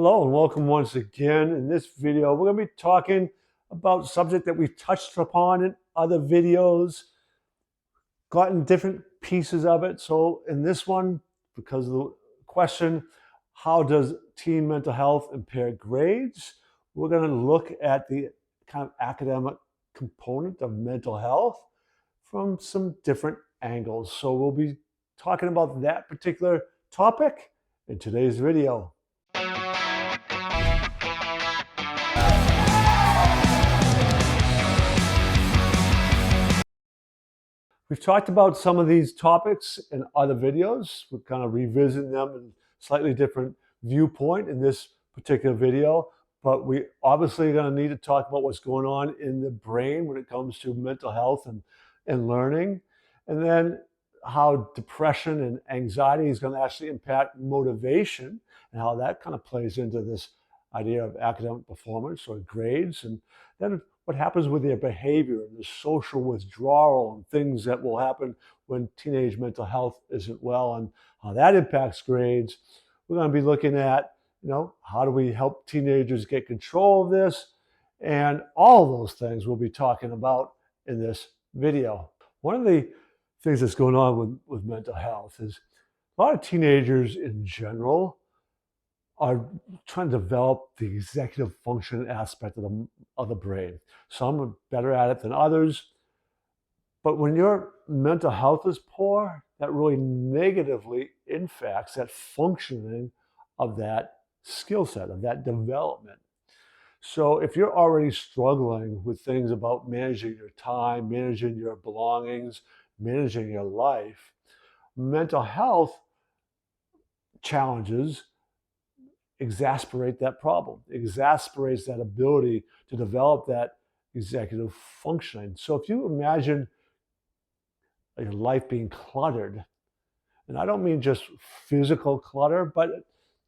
Hello and welcome once again. In this video, we're going to be talking about a subject that we've touched upon in other videos, gotten different pieces of it. So in this one, because of the question, how does teen mental health impair grades? We're going to look at the kind of academic component of mental health from some different angles. So we'll be talking about that particular topic in today's video. We've talked about some of these topics in other videos. We're kind of revisiting them in a slightly different viewpoint in this particular video, but we obviously are going to need to talk about what's going on in the brain when it comes to mental health and learning, and then how depression and anxiety is going to actually impact motivation and how that kind of plays into this idea of academic performance or grades, and then what happens with their behavior and the social withdrawal and things that will happen when teenage mental health isn't well and how that impacts grades. We're going to be looking at, how do we help teenagers get control of this? And all of those things we'll be talking about in this video. One of the things that's going on with mental health is a lot of teenagers in general are trying to develop the executive function aspect of the brain. Some are better at it than others. But when your mental health is poor, that really negatively impacts that functioning of that skill set, of that development. So if you're already struggling with things about managing your time, managing your belongings, managing your life, mental health challenges exasperate that problem, exasperates that ability to develop that executive functioning. So if you imagine your life being cluttered, and I don't mean just physical clutter, but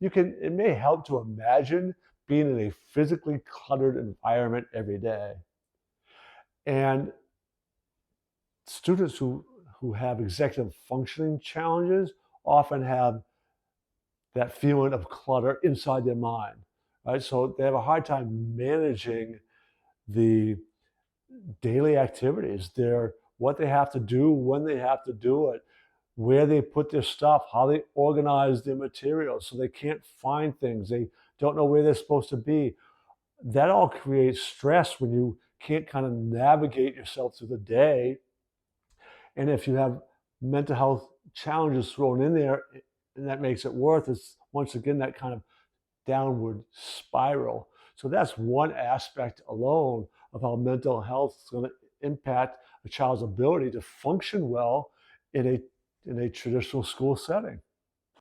it may help to imagine being in a physically cluttered environment every day. And students who have executive functioning challenges often have that feeling of clutter inside their mind, right? So they have a hard time managing the daily activities, what they have to do, when they have to do it, where they put their stuff, how they organize their materials. So they can't find things. They don't know where they're supposed to be. That all creates stress when you can't kind of navigate yourself through the day. And if you have mental health challenges thrown in there, and that makes it worse, it's once again that kind of downward spiral. So that's one aspect alone of how mental health is going to impact a child's ability to function well in a traditional school setting.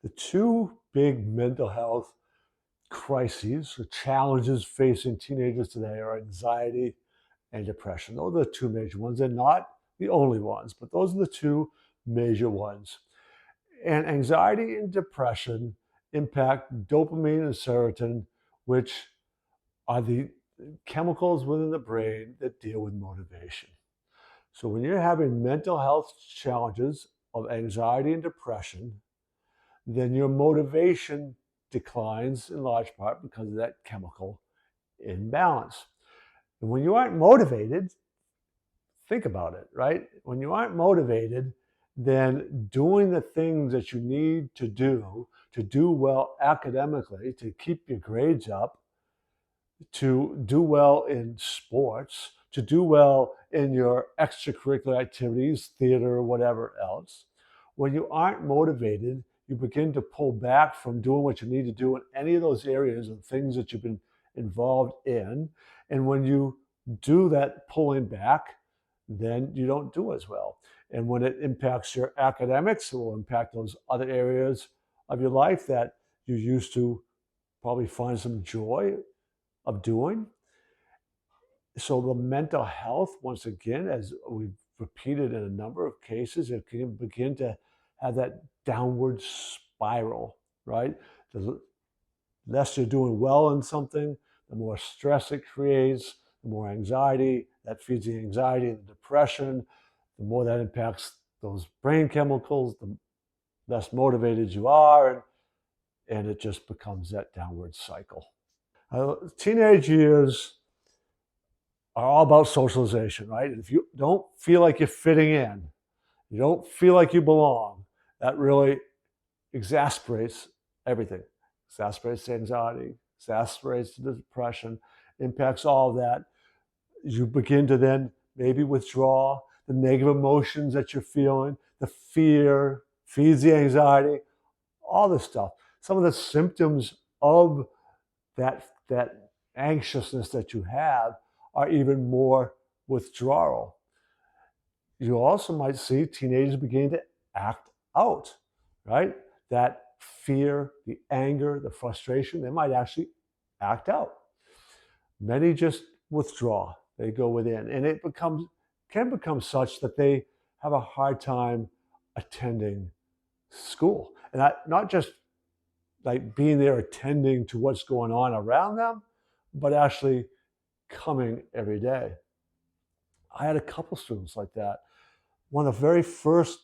The two big mental health crises or challenges facing teenagers today are anxiety and depression. Those are the two major ones. They're not the only ones, but those are the two major ones. And anxiety and depression impact dopamine and serotonin, which are the chemicals within the brain that deal with motivation. So when you're having mental health challenges of anxiety and depression, then your motivation declines in large part because of that chemical imbalance. And when you aren't motivated, think about it, right? When you aren't motivated, then doing the things that you need to do well academically, to keep your grades up, to do well in sports, to do well in your extracurricular activities, theater, or whatever else, when you aren't motivated, you begin to pull back from doing what you need to do in any of those areas and things that you've been involved in. And when you do that pulling back, then you don't do as well. And when it impacts your academics, it will impact those other areas of your life that you used to probably find some joy of doing. So the mental health, once again, as we've repeated in a number of cases, it can begin to have that downward spiral, right? The less you're doing well in something, the more stress it creates, the more anxiety, that feeds the anxiety and the depression, the more that impacts those brain chemicals, the less motivated you are. And and it just becomes that downward cycle. Teenage years are all about socialization, right? If you don't feel like you're fitting in, you don't feel like you belong, that really exasperates everything. Exasperates anxiety, exasperates the depression, impacts all of that. You begin to then maybe withdraw the negative emotions that you're feeling, the fear feeds the anxiety, all this stuff. Some of the symptoms of that anxiousness that you have are even more withdrawal. You also might see teenagers beginning to act out, right? That fear, the anger, the frustration, they might actually act out. Many just withdraw, they go within, and it can become such that they have a hard time attending school. And not just like being there attending to what's going on around them, but actually coming every day. I had a couple students like that. One of the very first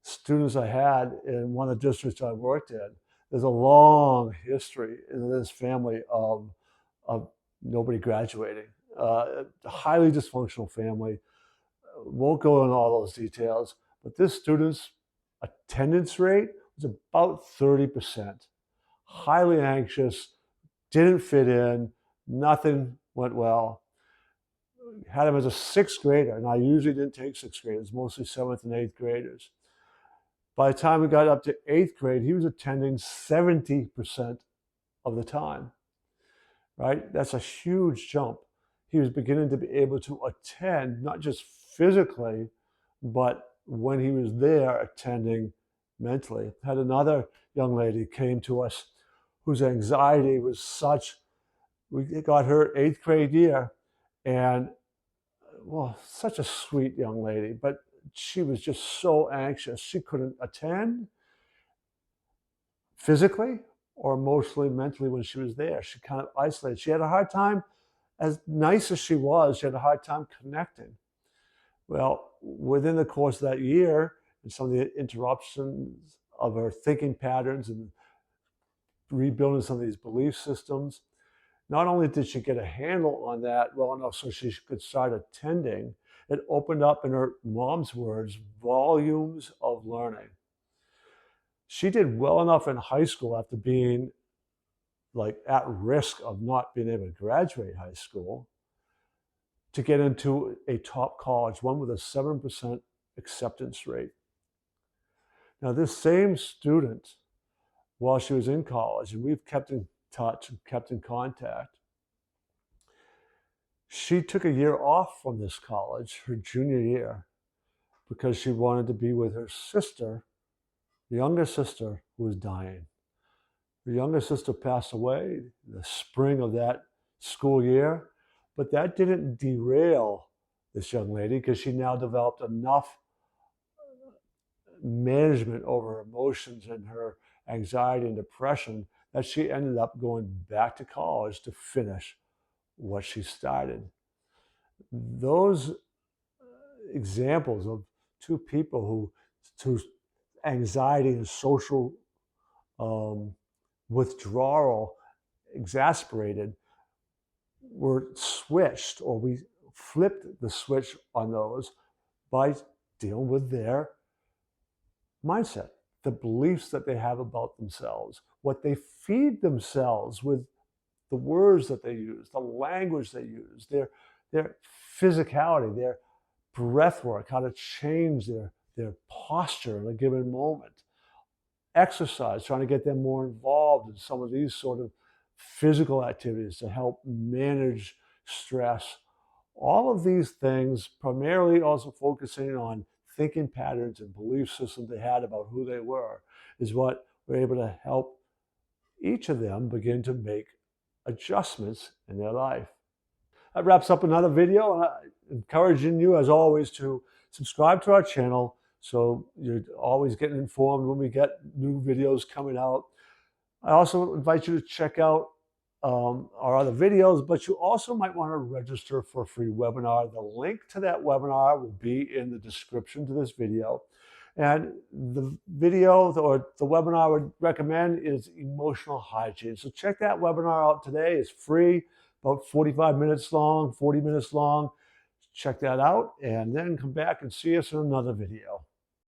students I had in one of the districts I worked in, there's a long history in this family of nobody graduating. A highly dysfunctional family. Won't go into all those details, but this student's attendance rate was about 30%. Highly anxious, didn't fit in, nothing went well. Had him as a sixth grader, and I usually didn't take sixth graders, mostly seventh and eighth graders. By the time we got up to eighth grade, he was attending 70% of the time, right? That's a huge jump. He was beginning to be able to attend, not just physically, but when he was there, attending mentally. Had another young lady came to us whose anxiety was such, we got her eighth grade year, and well, such a sweet young lady, but she was just so anxious. She couldn't attend physically or emotionally, mentally when she was there. She kind of isolated. She had a hard time, as nice as she was, she had a hard time connecting. Well, within the course of that year, and some of the interruptions of her thinking patterns and rebuilding some of these belief systems, not only did she get a handle on that well enough so she could start attending, it opened up, in her mom's words, volumes of learning. She did well enough in high school after being like at risk of not being able to graduate high school to get into a top college, one with a 7% acceptance rate. Now, this same student, while she was in college, and we've kept in touch and kept in contact, she took a year off from this college, her junior year, because she wanted to be with her sister, the younger sister, who was dying. Her younger sister passed away in the spring of that school year, but that didn't derail this young lady because she now developed enough management over her emotions and her anxiety and depression that she ended up going back to college to finish what she started. Those examples of two people whose anxiety and social withdrawal exasperated were switched, or we flipped the switch on those by dealing with their mindset, the beliefs that they have about themselves, what they feed themselves with, the words that they use, the language they use, their physicality, their breath work, how to change their posture in a given moment. Exercise, trying to get them more involved in some of these sort of physical activities to help manage stress. All of these things, primarily also focusing on thinking patterns and belief systems they had about who they were, is what we're able to help each of them begin to make adjustments in their life. That wraps up another video, and I'm encouraging you, as always, to subscribe to our channel so you're always getting informed when we get new videos coming out. I also invite you to check out our other videos, but you also might want to register for a free webinar. The link to that webinar will be in the description to this video. And the video or the webinar I would recommend is emotional hygiene. So check that webinar out today. It's free, about 45 minutes long, 40 minutes long. Check that out, and then come back and see us in another video.